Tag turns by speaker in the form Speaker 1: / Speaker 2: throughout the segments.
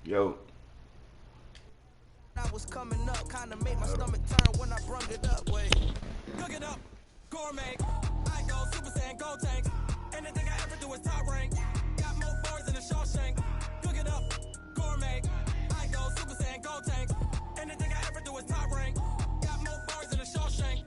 Speaker 1: Yo.
Speaker 2: I was coming up, kinda made my stomach turn when I brung it up. Wait. Cook it up, gourmet. I go Super Saiyan, Gold Tank. Anything I ever do is top rank. Got more bars than a Shawshank. Cook it up, gourmet. I go Super Saiyan, Gold Tank. Anything I ever do is top rank. Got more bars than a Shawshank.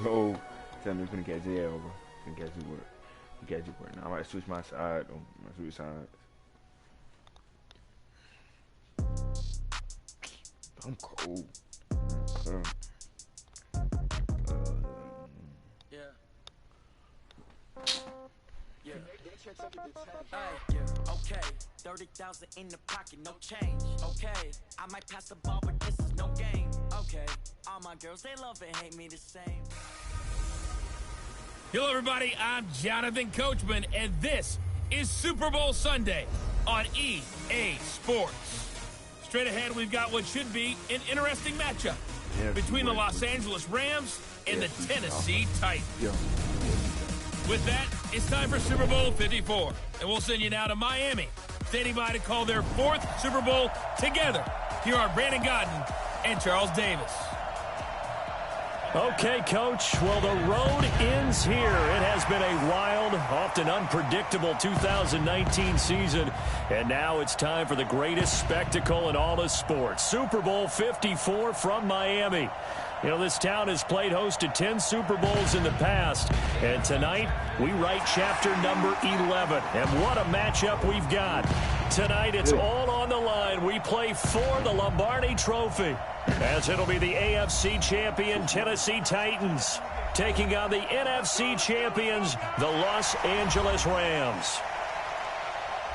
Speaker 1: Oh, tell me, finna catch you, bro. Finna catch you work. Catch you work. Now I might switch my side. I might switch sides. I'm cold.
Speaker 2: Yeah. Okay. 30,000 in the pocket, no change. Okay. I might pass the ball, but this is no game. Okay. All my girls, they love and hate me the same.
Speaker 3: Hello, everybody. I'm Jonathan Coachman, and this is Super Bowl Sunday on EA Sports. Straight ahead, we've got what should be an interesting matchup between the Los Angeles Rams and the Tennessee Titans. With that, it's time for Super Bowl 54, and we'll send you now to Miami, standing by to call their fourth Super Bowl together. Here are Brandon Gaudin and Charles Davis.
Speaker 4: Okay, Coach. Well, the road ends here. It has been a wild, often unpredictable 2019 season, and now it's time for the greatest spectacle in all of sports. Super Bowl 54 from Miami. You know, this town has played host to 10 Super Bowls in the past, and tonight we write chapter number 11. And what a matchup we've got. Tonight it's all on the line. We play for the Lombardi Trophy, as it'll be the AFC champion Tennessee Titans taking on the NFC champions, the Los Angeles Rams.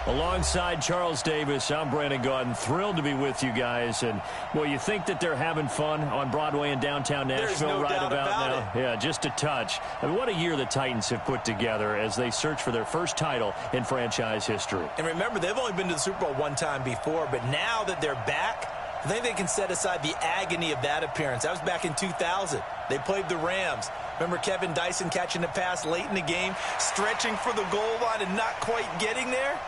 Speaker 4: Alongside Charles Davis, I'm Brandon Gaudin. Thrilled to be with you guys. And, well, you think that they're having fun on Broadway in downtown Nashville right about now? Yeah, just a touch. I mean, what a year the Titans have put together as they search for their first title in franchise history.
Speaker 5: And remember, they've only been to the Super Bowl one time before, but now that they're back, I think they can set aside the agony of that appearance. That was back in 2000. They played the Rams. Remember Kevin Dyson catching the pass late in the game, stretching for the goal line and not quite getting there?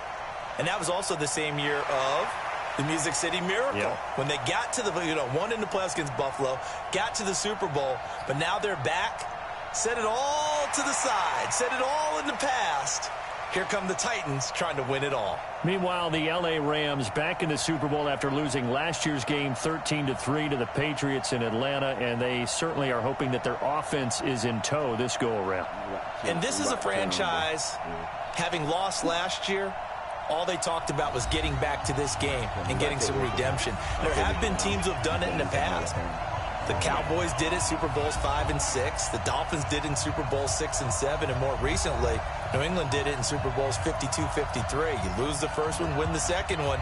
Speaker 5: And that was also the same year of the Music City Miracle.
Speaker 4: Yeah.
Speaker 5: When they got to the, won in the playoffs against Buffalo, got to the Super Bowl, but now they're back. Set it all to the side. Set it all in the past. Here come the Titans trying to win it all.
Speaker 4: Meanwhile, the L.A. Rams back in the Super Bowl after losing last year's game 13-3 to the Patriots in Atlanta, and they certainly are hoping that their offense is in tow this go-around.
Speaker 5: And this is a franchise, having lost last year, all they talked about was getting back to this game and getting some redemption. There have been teams who have done it in the past. The Cowboys did it Super Bowls 5 and 6. The Dolphins did it in Super Bowls 6 and 7. And more recently, New England did it in Super Bowls 52-53. You lose the first one, win the second one.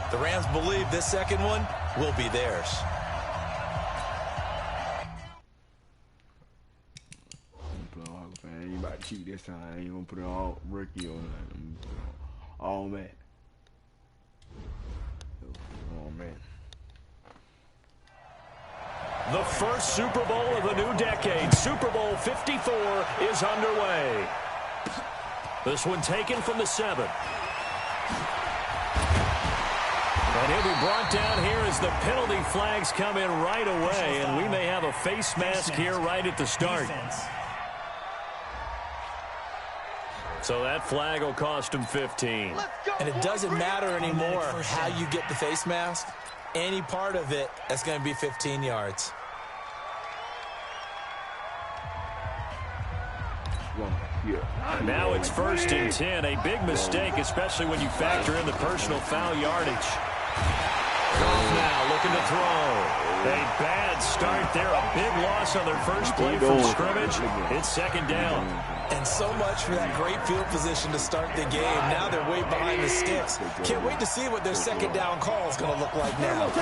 Speaker 5: The Rams believe this second one will be theirs.
Speaker 1: You about to cheat this time. I ain't gonna put it all rookie on that. All man. Oh man.
Speaker 4: The first Super Bowl of the new decade, Super Bowl 54, is underway. This one taken from the 7. And he'll be brought down here as the penalty flags come in right away, and we may have a face mask here right at the start. So that flag will cost him 15.
Speaker 5: And it doesn't matter anymore how you get the face mask. Any part of it, that's going to be 15 yards.
Speaker 4: Now it's 1st and 10. A big mistake, especially when you factor in the personal foul yardage. Goff now looking to throw. A bad start there. A big loss on their first play from scrimmage. It's 2nd down.
Speaker 5: And so much for that great field position to start the game. Now they're way behind the sticks. Can't wait to see what their 2nd down call is going to look like now.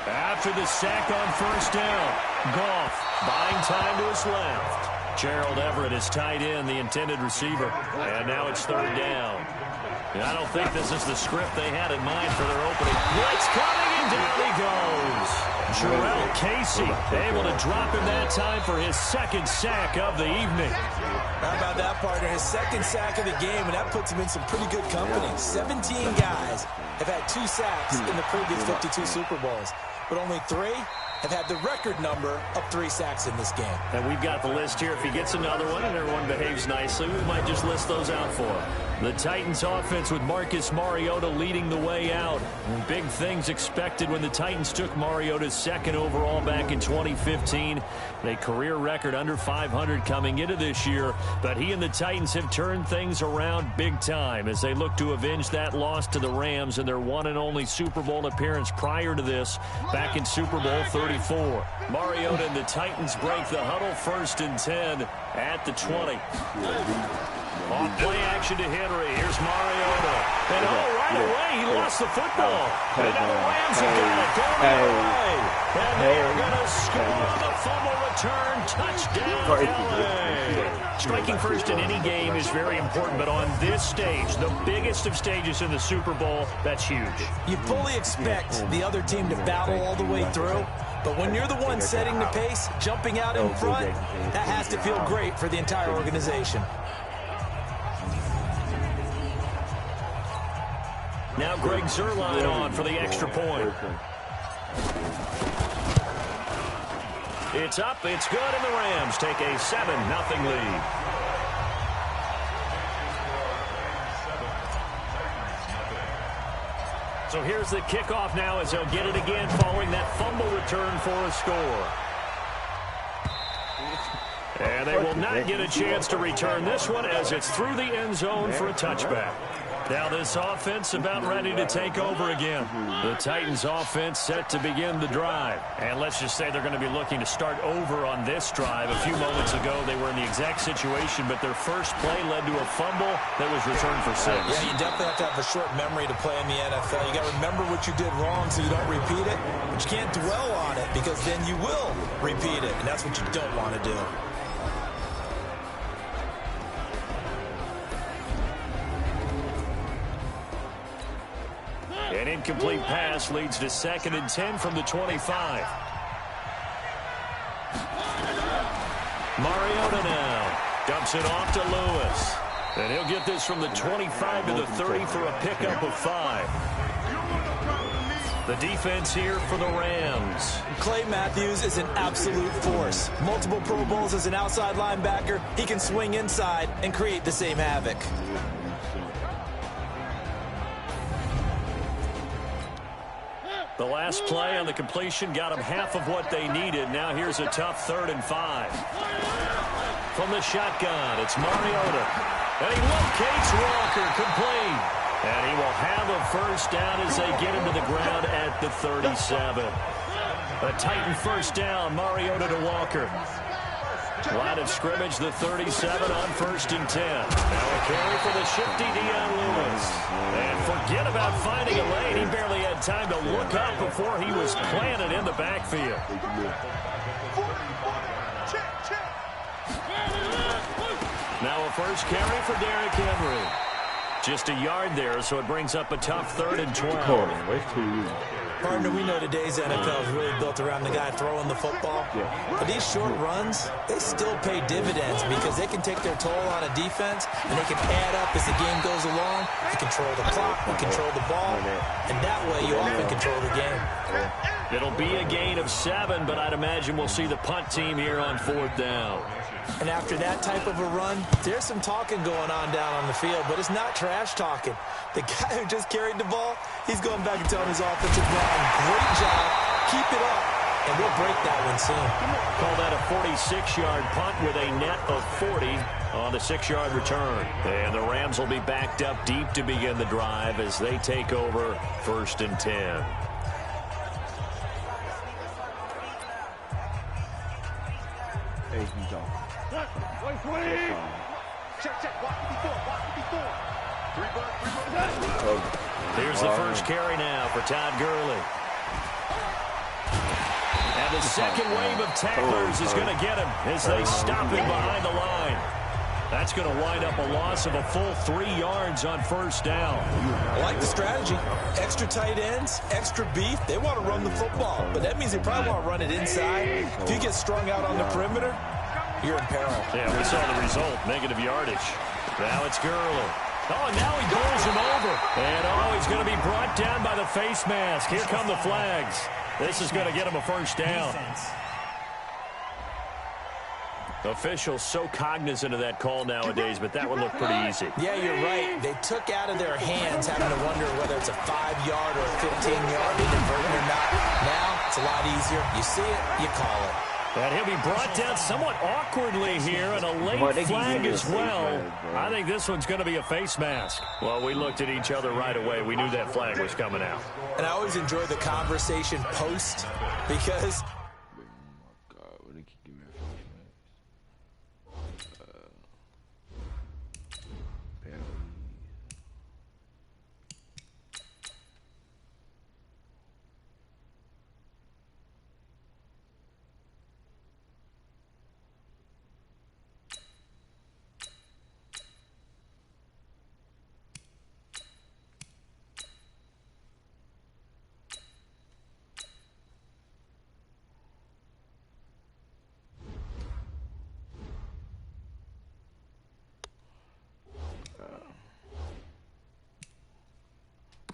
Speaker 4: After the sack on 1st down, Goff buying time to his left. Gerald Everett is tight end, the intended receiver. And now it's 3rd down. And I don't think this is the script they had in mind for their opening. Blitz coming, and down he goes. Jarrell Casey able to drop him that time for his 2nd sack of the evening.
Speaker 5: How about that, partner? His 2nd sack of the game, and that puts him in some pretty good company. 17 guys have had 2 sacks in the previous 52 Super Bowls, but only 3 have had the record number of 3 sacks in this game.
Speaker 4: And we've got the list here. If he gets another one and everyone behaves nicely, we might just list those out for him. The Titans offense with Marcus Mariota leading the way out. And big things expected when the Titans took Mariota's 2nd overall back in 2015. A career record under 500 coming into this year. But he and the Titans have turned things around big time as they look to avenge that loss to the Rams in their one and only Super Bowl appearance prior to this back in Super Bowl 34. Mariota and the Titans break the huddle 1st and 10 at the 20. Off play action to Henry. Here's Mariota. And right away, he lost the football. And now the Rams have got it going the other way. And they're going to score the fumble return. Touchdown, LA. Striking first in any game is very important, but on this stage, the biggest of stages in the Super Bowl, that's huge.
Speaker 5: You fully expect the other team to battle all the way through, but when you're the one setting the pace, jumping out in front, that has to feel great for the entire organization.
Speaker 4: Now Greg Zuerlein on for the extra point. It's up, it's good, and the Rams take a 7-0 lead. So here's the kickoff now as they'll get it again following that fumble return for a score. And they will not get a chance to return this one as it's through the end zone for a touchback. Now this offense about ready to take over again. The Titans offense set to begin the drive. And let's just say they're going to be looking to start over on this drive. A few moments ago, they were in the exact situation, but their first play led to a fumble that was returned for 6.
Speaker 5: Yeah, you definitely have to have a short memory to play in the NFL. You got to remember what you did wrong so you don't repeat it, but you can't dwell on it because then you will repeat it, and that's what you don't want to do.
Speaker 4: An incomplete pass leads to 2nd and 10 from the 25. Mariota now dumps it off to Lewis. And he'll get this from the 25 to the 30 for a pickup of 5. The defense here for the Rams.
Speaker 5: Clay Matthews is an absolute force. Multiple Pro Bowls as an outside linebacker. He can swing inside and create the same havoc.
Speaker 4: The last play on the completion got them half of what they needed. Now here's a tough 3rd and 5. From the shotgun, it's Mariota. And he locates Walker, complete. And he will have a first down as they get him to the ground at the 37. A Titan first down, Mariota to Walker. Line of scrimmage, the 37 on 1st and 10. Now a carry for the shifty Dion Lewis. And forget about finding a lane. He barely had time to look up before he was planted in the backfield. Now a first carry for Derrick Henry. Just a yard there, so it brings up a tough 3rd and 12.
Speaker 5: Partner, we know today's NFL is really built around the guy throwing the football. But these short runs, they still pay dividends because they can take their toll on a defense, and they can add up as the game goes along. They control the clock, they control the ball, and that way you often control the game.
Speaker 4: It'll be a gain of 7, but I'd imagine we'll see the punt team here on 4th down.
Speaker 5: And after that type of a run, there's some talking going on down on the field, but it's not trash talking. The guy who just carried the ball, he's going back and telling his offensive line, great job, keep it up, and we'll break that one soon.
Speaker 4: Call that a 46-yard punt with a net of 40 on the 6-yard return. And the Rams will be backed up deep to begin the drive as they take over 1st and 10.
Speaker 1: Hey, he's off.
Speaker 4: Here's the first carry now for Todd Gurley. And the second wave of tacklers is going to get him as they stop him behind the line. That's going to wind up a loss of a full 3 yards on 1st down.
Speaker 5: I like the strategy. Extra tight ends, extra beef. They want to run the football, but that means they probably want to run it inside. If you get strung out on the perimeter, you're in peril.
Speaker 4: Yeah, we saw the result, negative yardage. Now it's Gurley. Oh, and now he bowls him over. And, he's going to be brought down by the face mask. Here come the flags. This is going to get him a first down. Officials so cognizant of that call nowadays, but that one looked pretty easy.
Speaker 5: Yeah, you're right. They took out of their hands having to wonder whether it's a 5-yard or a 15-yard, inadvertent or not. Now, it's a lot easier. You see it, you call it.
Speaker 4: And he'll be brought down somewhat awkwardly here, and a late flag as well. I think this one's going to be a face mask. Well, we looked at each other right away. We knew that flag was coming out.
Speaker 5: And I always enjoy the conversation post because...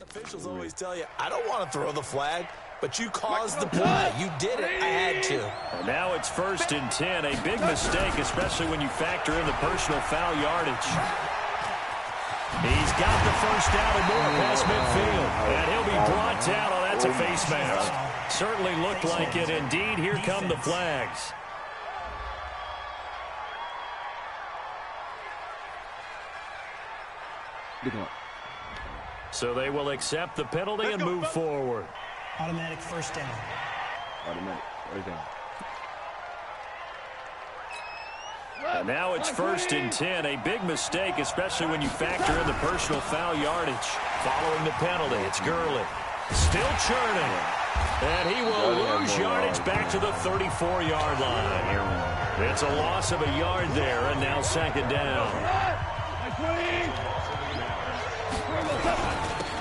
Speaker 5: Officials always tell you, I don't want to throw the flag, but you caused the play. You did it. I had to.
Speaker 4: And now it's 1st and 10. A big mistake, especially when you factor in the personal foul yardage. He's got the first down and more past midfield. And he'll be brought down. Oh, that's a face mask. Certainly looked like it. Indeed, here come the flags. So they will accept the penalty and move forward.
Speaker 6: Automatic first down.
Speaker 1: Automatic first down.
Speaker 4: And now it's 1st and 10. A big mistake, especially when you factor in the personal foul yardage. Following the penalty, it's Gurley. Still churning. And he will lose yardage back to the 34-yard line. It's a loss of a yard there, and now 2nd down.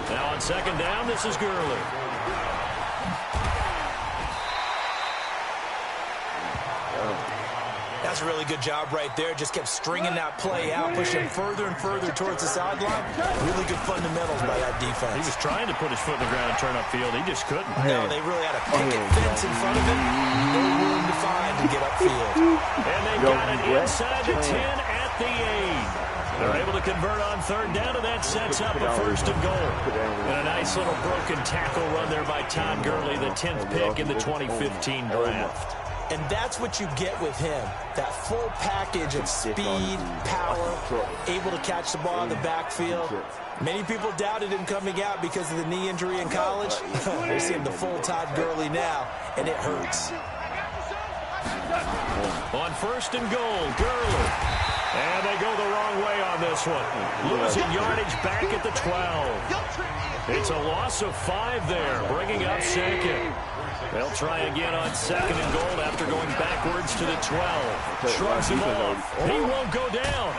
Speaker 4: Now on 2nd down, this is Gurley.
Speaker 5: That's a really good job right there. Just kept stringing that play out, pushing further and further towards the sideline. Really good fundamentals by that defense.
Speaker 4: He was trying to put his foot in the ground and turn upfield. He just couldn't.
Speaker 5: No, they really had a picket fence in front of him. No room to find to get upfield.
Speaker 4: And they've got it inside the 10 at the 8. They're able to convert on 3rd down, and that sets up a 1st and goal. And a nice little broken tackle run there by Todd Gurley, the 10th pick in the 2015 draft.
Speaker 5: And that's what you get with him, that full package of speed, power, able to catch the ball in the backfield. Many people doubted him coming out because of the knee injury in college. They see him the full Todd Gurley now, and it hurts.
Speaker 4: On 1st and goal, Gurley. And they go the wrong way on this one. Losing yardage back at the 12. It's a loss of 5 there, bringing up 2nd. They'll try again on 2nd and goal after going backwards to the 12. Shrugs him off. He won't go down.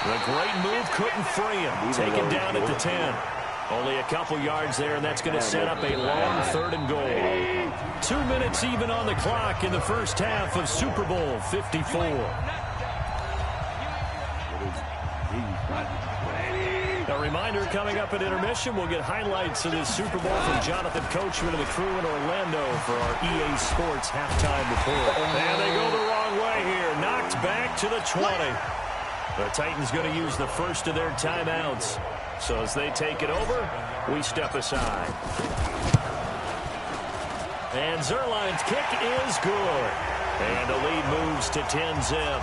Speaker 4: The great move couldn't free him. Taken down at the 10. Only a couple yards there, and that's going to set up a long 3rd and goal. 2 minutes even on the clock in the first half of Super Bowl 54. A reminder, coming up at intermission, we'll get highlights of this Super Bowl from Jonathan Coachman and the crew in Orlando for our EA Sports halftime report. And they go the wrong way here. Knocked back to the 20. The Titans going to use the first of their timeouts. So as they take it over, we step aside. And Zuerlein's kick is good. And the lead moves to 10-zip.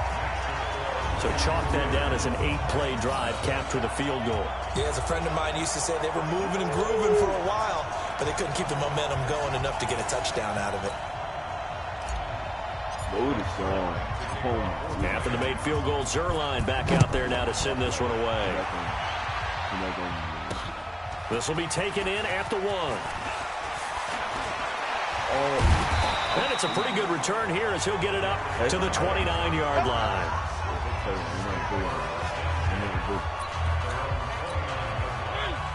Speaker 4: So chalk that down as an 8-play drive, capture the field goal.
Speaker 5: Yeah, as a friend of mine used to say, they were moving and grooving for a while, but they couldn't keep the momentum going enough to get a touchdown out of it.
Speaker 4: After the made field goal, Zuerlein back out there now to send this one away. This will be taken in at the 1. And it's a pretty good return here as he'll get it up to the 29-yard line.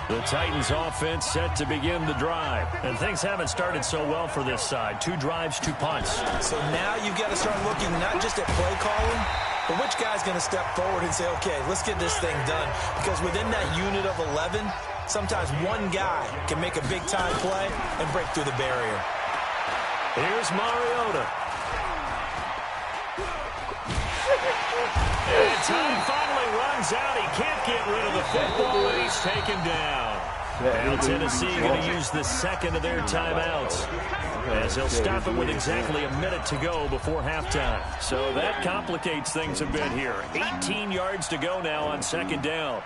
Speaker 4: The Titans offense set to begin the drive. And things haven't started so well for this side. 2 drives, 2 punts.
Speaker 5: So now you've got to start looking not just at play calling, but which guy's going to step forward and say, okay, let's get this thing done. Because within that unit of 11, sometimes one guy can make a big-time play and break through the barrier.
Speaker 4: Here's Mariota. And time finally runs out. He can't get rid of the football, and he's taken down. Now Tennessee going to use the second of their timeouts, as they'll stop it with exactly a minute to go before halftime. So that complicates things a bit here. 18 yards to go now on 2nd down.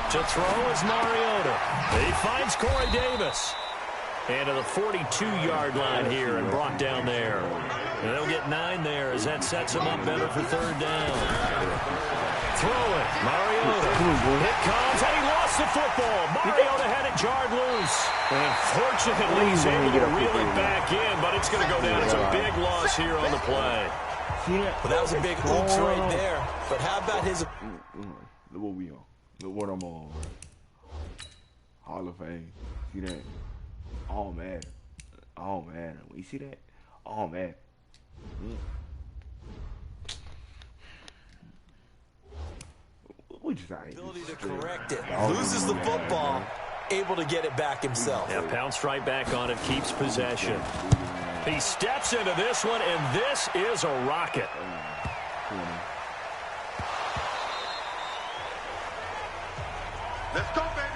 Speaker 4: To throw is Mariota. He finds Corey Davis. And to the 42-yard line here and brought down there. And they'll get 9 there as that sets them up better for 3rd down. Throw it. Mariota. It comes, and he lost the football. Mariota had it jarred loose. And unfortunately, he's able to reel it back in, but it's going to go down as a big loss here on the play.
Speaker 5: Well, that was a big oops right there. But how about his...
Speaker 1: Look what we on. Look what I'm on. Hall of Fame. See that? Oh, man. Oh, man. When you see that? Oh, man. We just out here.
Speaker 5: Ability to correct it. Loses the football. Able to get it back himself.
Speaker 4: Yeah, pounced right back on it. Keeps possession. He steps into this one, and this is a rocket.
Speaker 7: Let's go, baby.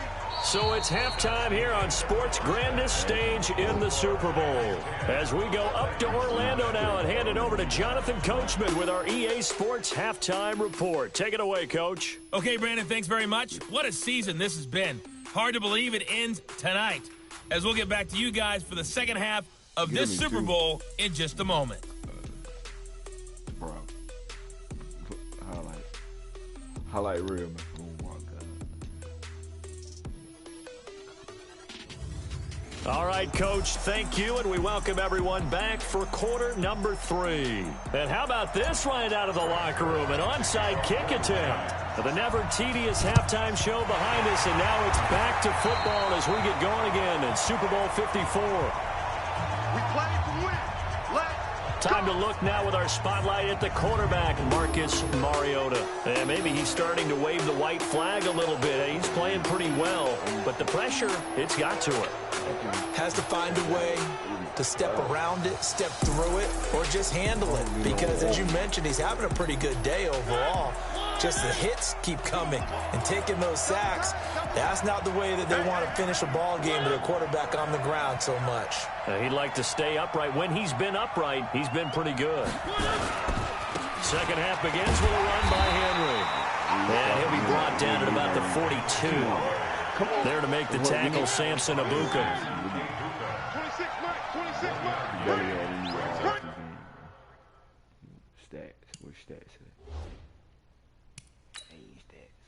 Speaker 4: So it's halftime here on sports' grandest stage in the Super Bowl. As we go up to Orlando now and hand send it over to Jonathan Coachman with our EA Sports Halftime Report. Take it away, Coach.
Speaker 3: Okay, Brandon, thanks very much. What a season this has been. Hard to believe it ends tonight, as we'll get back to you guys for the second half of this Super Bowl in just a moment.
Speaker 1: Bro. Highlight reel, man. Oh, my God.
Speaker 4: All right, Coach, thank you, and we welcome everyone back for quarter number 3. And how about this right out of the locker room, an onside kick attempt. The never-tedious halftime show behind us, and now it's back to football as we get going again in Super Bowl 54.
Speaker 7: We play to win.
Speaker 4: Time to look now with our spotlight at the quarterback, Marcus Mariota. And maybe he's starting to wave the white flag a little bit. He's playing pretty well, but the pressure, it's got to it.
Speaker 5: Has to find a way to step around it, step through it, or just handle it. Because, as you mentioned, he's having a pretty good day overall. Just the hits keep coming and taking those sacks. That's not the way that they want to finish a ball game with a quarterback on the ground so much.
Speaker 4: He'd like to stay upright. When he's been upright, he's been pretty good. Second half begins with a run by Henry. And he'll be brought down at about the 42. There to make the tackle, Samson Abuka.
Speaker 7: 26 mark.
Speaker 1: Stats. Where's stats at? Ain't stats.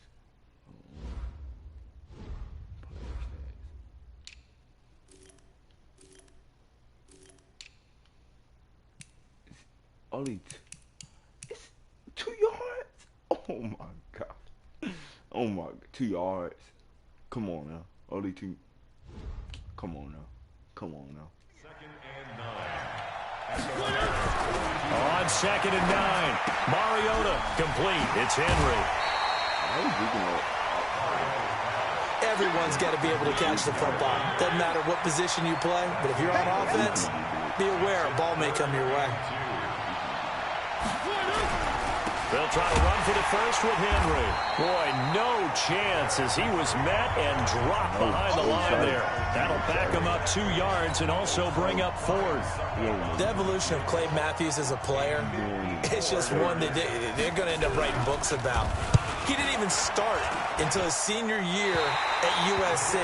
Speaker 1: Player stats. It's only it's 2 yards. Oh my God. Oh my God. 2 yards. Come on now. Only 2. Come on now. Come on now.
Speaker 4: On 2nd and 9. Mariota complete. It's Henry.
Speaker 5: Everyone's got to be able to catch the football. Doesn't matter what position you play, but if you're on offense, be aware a ball may come your way.
Speaker 4: They'll try to run for the first with Henry. Boy, no chance as he was met and dropped behind the line there. That'll back him up 2 yards and also bring up 4th.
Speaker 5: The evolution of Clay Matthews as a player, it's just one that they're going to end up writing books about. He didn't even start until his senior year at USC.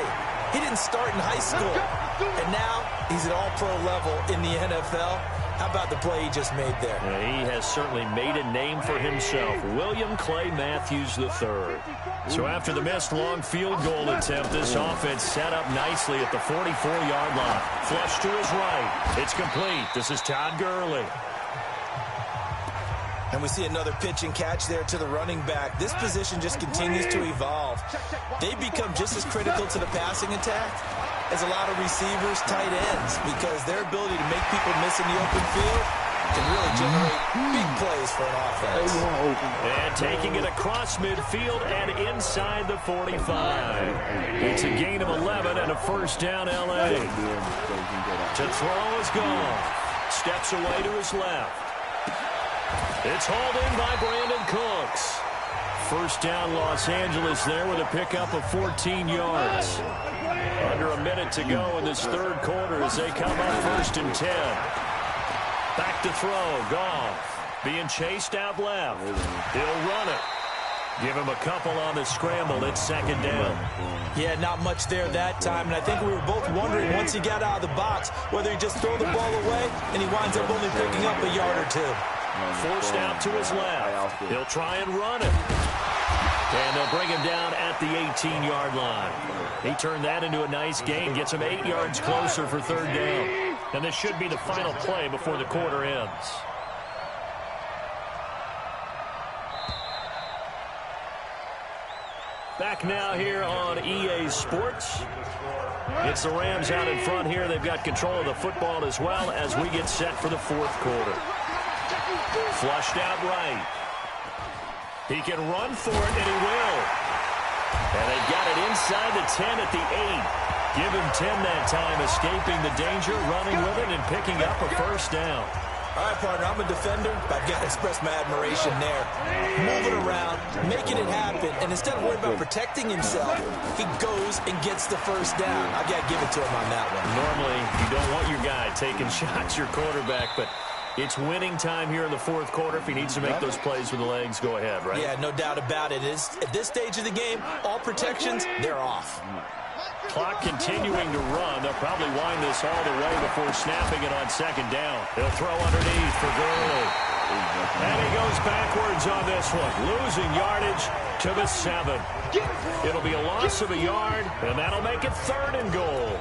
Speaker 5: He didn't start in high school. And now he's at all-pro level in the NFL. How about the play he just made there?
Speaker 4: Yeah, he has certainly made a name for himself. William Clay Matthews III. So after the missed long field goal attempt, this offense set up nicely at the 44-yard line. Flush to his right. It's complete. This is Todd Gurley.
Speaker 5: And we see another pitch and catch there to the running back. This position just continues to evolve. They become just as critical to the passing attack as a lot of receivers, tight ends, because their ability to make people miss in the open field can really generate big plays for an offense.
Speaker 4: And taking it across midfield and inside the 45. It's a gain of 11 and a first down, L.A. To throw is gone. Steps away to his left. It's hauled in by Brandon Cooks. First down, Los Angeles there with a pickup of 14 yards. Under a minute to go in this third quarter as they come up 1st and 10. Back to throw, Goff. Being chased out left. He'll run it. Give him a couple on the scramble. It's 2nd down.
Speaker 5: Yeah, not much there that time, and I think we were both wondering once he got out of the box whether he just throw the ball away and he winds up only picking up a yard or 2.
Speaker 4: Forced out to his left. He'll try and run it. And they'll bring him down at the 18-yard line. He turned that into a nice gain, gets him 8 yards closer for 3rd down. And this should be the final play before the quarter ends. Back now here on EA Sports. It's the Rams out in front here. They've got control of the football as well as we get set for the 4th quarter. Flushed out right. He can run for it, and he will. And they got it inside the 10 at the 8. Give him 10 that time, escaping the danger, running with it, and picking up a first down.
Speaker 5: All right, partner, I'm a defender. I've got to express my admiration there. Moving around, making it happen, and instead of worrying about protecting himself, he goes and gets the first down. I've got to give it to him on that one.
Speaker 4: Normally, you don't want your guy taking shots, your quarterback, but It's winning time here in the fourth quarter. If he needs to make those plays with the legs, go ahead, right?
Speaker 5: Yeah, no doubt about it. At this stage of the game, all protections, they're off.
Speaker 4: Clock continuing to run. They'll probably wind this all the way before snapping it on second down. He'll throw underneath for Gurley. And he goes backwards on this one, losing yardage to the 7. It'll be a loss of a yard, and that'll make it 3rd and goal.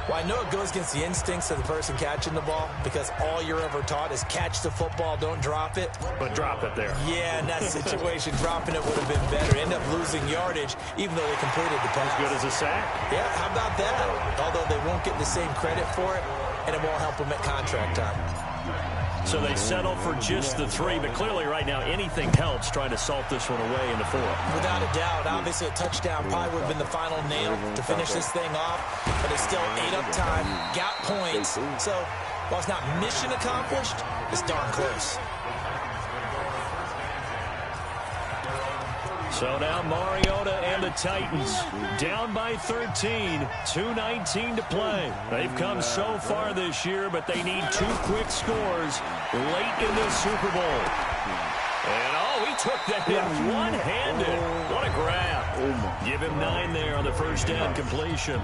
Speaker 5: Well, I know it goes against the instincts of the person catching the ball because all you're ever taught is catch the football, don't drop it.
Speaker 4: But drop it there.
Speaker 5: Yeah, in that situation, dropping it would have been better. End up losing yardage, even though they completed the pass.
Speaker 4: As good as a sack.
Speaker 5: Yeah, how about that? Although they won't get the same credit for it, and it won't help them at contract time.
Speaker 4: So they settle for just the 3, but clearly right now anything helps trying to salt this one away in the 4th.
Speaker 5: Without a doubt, obviously a touchdown probably would have been the final nail to finish this thing off, but it's still 8 up time, got points. So while it's not mission accomplished, it's darn close.
Speaker 4: So now Mariota and the Titans down by 13, 2:19 to play. They've come so far this year, but they need 2 quick scores late in the Super Bowl. And, he took that in one-handed. What a grab. Give him 9 there on the first down completion.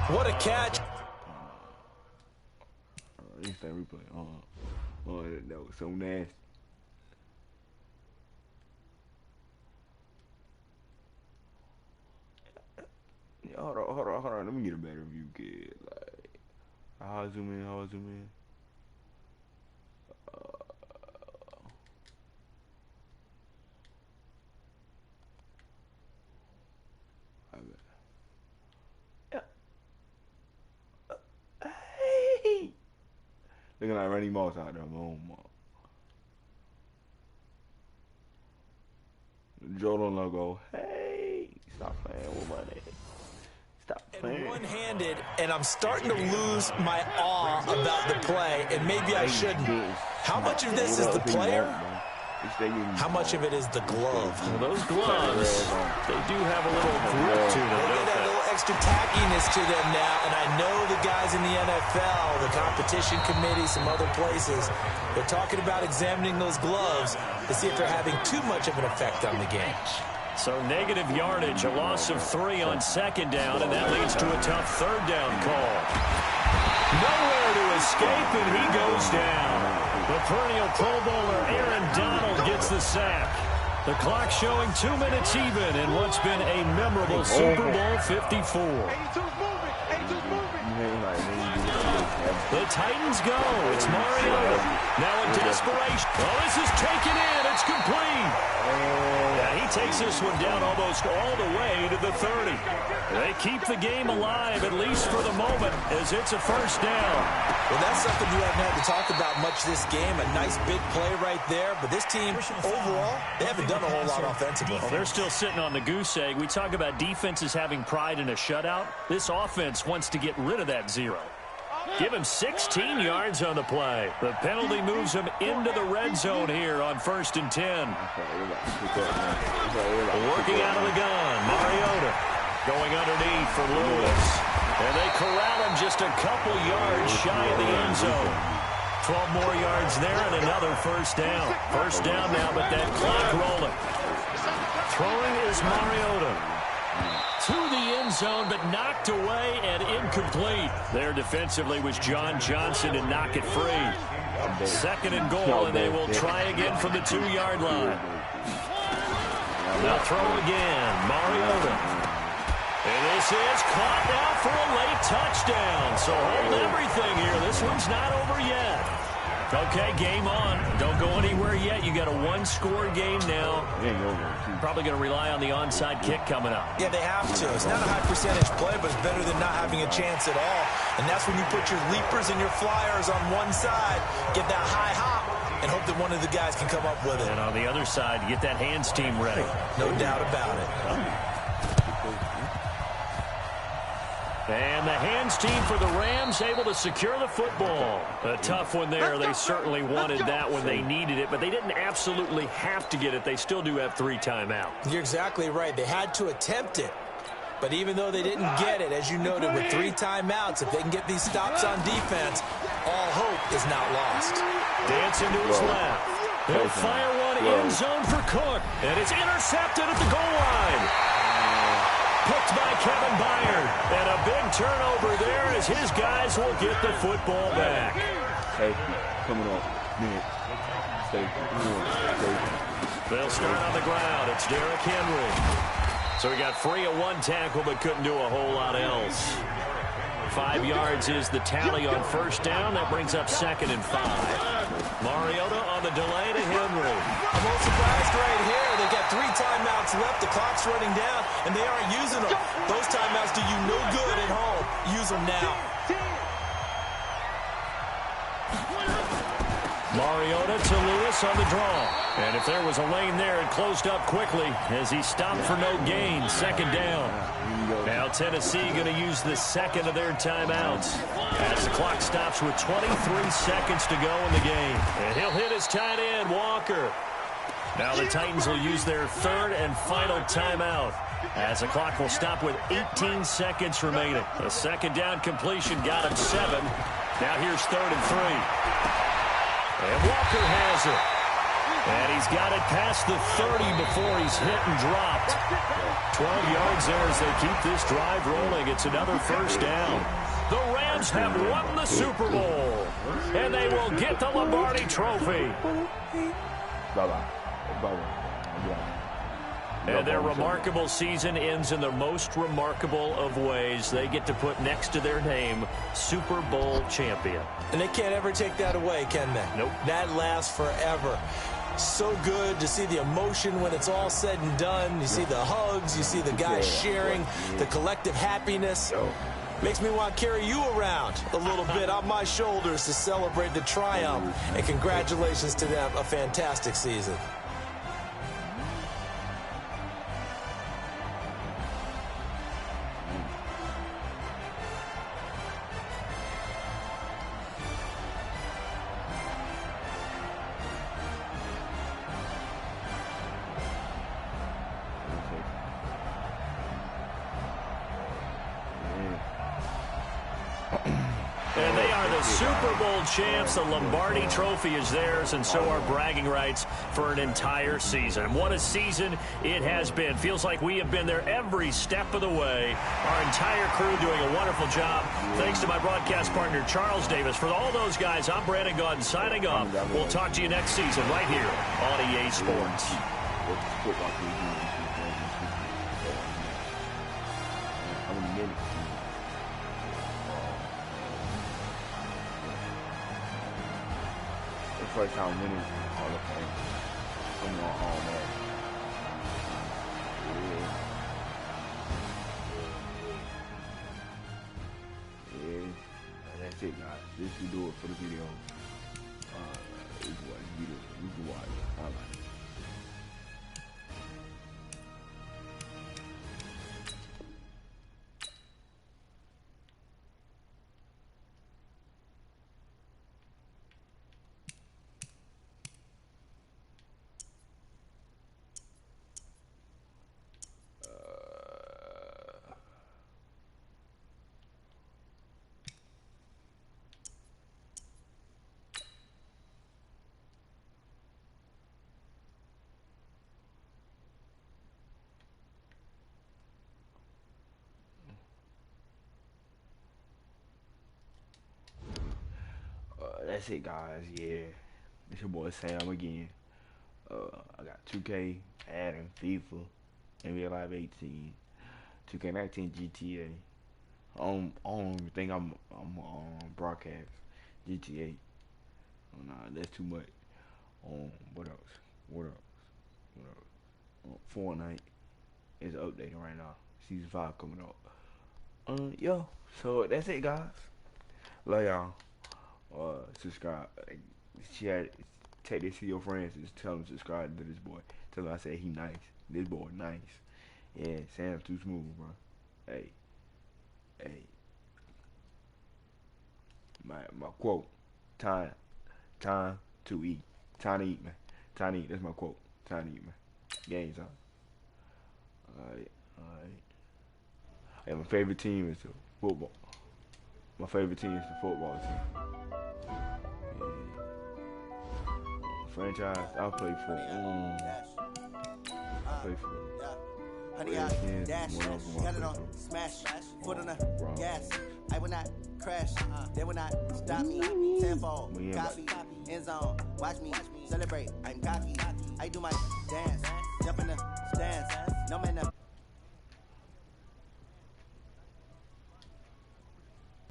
Speaker 5: What a catch.
Speaker 1: That was so nasty. Hold on. Let me get a better view, kid. Like, how I zoom in. Hey! Looking like Randy Moss out there. The Jordan logo. Hey! Stop playing with my name.
Speaker 5: And one-handed, and I'm starting to lose my awe about the play, and maybe I shouldn't. How much of this is the player? How much of it is the glove?
Speaker 4: Well, those gloves, they do have a little grip to them,
Speaker 5: They get a little extra tackiness to them now, and I know the guys in the NFL, the competition committee, some other places, they're talking about examining those gloves to see if they're having too much of an effect on the game.
Speaker 4: So negative yardage, a loss of 3 on second down, and that leads to a tough 3rd down call. Nowhere to escape, and he goes down. The perennial Pro Bowler Aaron Donald gets the sack. The clock showing 2 minutes even in what's been a memorable Super Bowl 54. The Titans go. It's Mariota. Now in desperation. Oh, this is taken in. It's complete. Yeah, he takes this one down almost all the way to the 30. They keep the game alive, at least for the moment, as it's a first down.
Speaker 5: Well, that's something you haven't had to talk about much this game. A nice big play right there. But this team, overall, they haven't done a whole lot offensively.
Speaker 4: Well, they're still sitting on the goose egg. We talk about defenses having pride in a shutout. This offense wants to get rid of that 0. Give him 16 yards on the play. The penalty moves him into the red zone here on 1st and 10. Working out of the gun, Mariota going underneath for Lewis. And they corral him just a couple yards shy of the end zone. 12 more yards there and another first down. First down now, but that clock rolling. Throwing is Mariota. To the end zone, but knocked away and incomplete. There defensively was John Johnson to knock it free. 2nd and goal, and they will try again from the 2-yard line. They'll throw again. Mariota. And this is caught now for a late touchdown. So hold everything here. This one's not over yet. Okay, game on. Don't go anywhere yet. You got a 1-score game now. Probably going to rely on the onside kick coming up.
Speaker 5: Yeah, they have to. It's not a high percentage play, but it's better than not having a chance at all. And that's when you put your leapers and your flyers on one side, get that high hop, and hope that one of the guys can come up with it.
Speaker 4: And on the other side, get that hands team ready.
Speaker 5: No doubt about it.
Speaker 4: And the hands team for the Rams able to secure the football. A tough one there. They certainly wanted that when they needed it, but they didn't absolutely have to get it. They still do have 3 timeouts.
Speaker 5: You're exactly right. They had to attempt it. But even though they didn't get it, as you noted, with 3 timeouts, if they can get these stops on defense, all hope is not lost.
Speaker 4: Dancing to his left. He'll fire one end zone for Cook. And it's intercepted at the goal line. Picked by Kevin Byard. And a big turnover there as his guys will get the football back.
Speaker 1: Safety coming up. Next. Safety.
Speaker 4: They'll start on the ground. It's Derrick Henry. So he got free of one tackle but couldn't do a whole lot else. 5 yards is the tally on first down. That brings up 2nd and 5. Mariota on the delay to Henry.
Speaker 5: I'm a little surprised right here. They've got 3 timeouts left. The clock's running down, and they aren't using them. Those timeouts do you no good at home. Use them now.
Speaker 4: Mariota to Lewis on the draw. And if there was a lane there, it closed up quickly as he stopped for no gain. 2nd down. Now Tennessee going to use the 2nd of their timeouts as the clock stops with 23 seconds to go in the game. And he'll hit his tight end, Walker. Now the Titans will use their 3rd and final timeout as the clock will stop with 18 seconds remaining. A 2nd down completion got him 7. Now here's 3rd and 3. And Walker has it. And he's got it past the 30 before he's hit and dropped. 12 yards there as they keep this drive rolling. It's another 1st down. The Rams have won the Super Bowl. And they will get the Lombardi Trophy.
Speaker 1: Bye-bye. Bye-bye.
Speaker 4: And their remarkable season ends in the most remarkable of ways. They get to put next to their name, Super Bowl champion.
Speaker 5: And they can't ever take that away, can they?
Speaker 4: Nope.
Speaker 5: That lasts forever. So good to see the emotion when it's all said and done. You see the hugs. You see the guys sharing, the collective happiness. Makes me want to carry you around a little bit on my shoulders to celebrate the triumph. And congratulations to them. A fantastic season.
Speaker 4: And they are the Super Bowl champs. The Lombardi Trophy is theirs, and so are bragging rights for an entire season. What a season it has been. Feels like we have been there every step of the way. Our entire crew doing a wonderful job. Thanks to my broadcast partner, Charles Davis. For all those guys, I'm Brandon Gaudin signing off. We'll talk to you next season right here on EA Sports.
Speaker 1: First time winning Hall of Fame. I'm on all that. Yeah. That's it, guys. This will do it for the video. You can watch it. All right. That's it, guys. Yeah, it's your boy Sam again. I got 2K, Madden, FIFA, NBA Live 18, 2K19, GTA. I don't even think I'm on broadcast GTA. Oh, nah, that's too much. What else? Fortnite is updating right now. Season 5 coming up. Yo, so that's it, guys. Love y'all. Subscribe. Take this to your friends and tell them to subscribe to this boy. Tell them I said he nice. This boy nice. Yeah, Sam's too smooth, bro. Hey. My quote. Time to eat. Time to eat, man. Time to eat. That's my quote. Time to eat, man. Game time. Alright. Hey, my favorite team is the football. My favorite team is the football team. Yeah. franchise, I'll play for. Play for.
Speaker 8: Honey, I dash, got it on smash, foot on the gas. I will not crash, they will not stop me. Tenfold, copy, end zone, watch me celebrate. I'm cocky, I do my dance, jump in the stands, no man up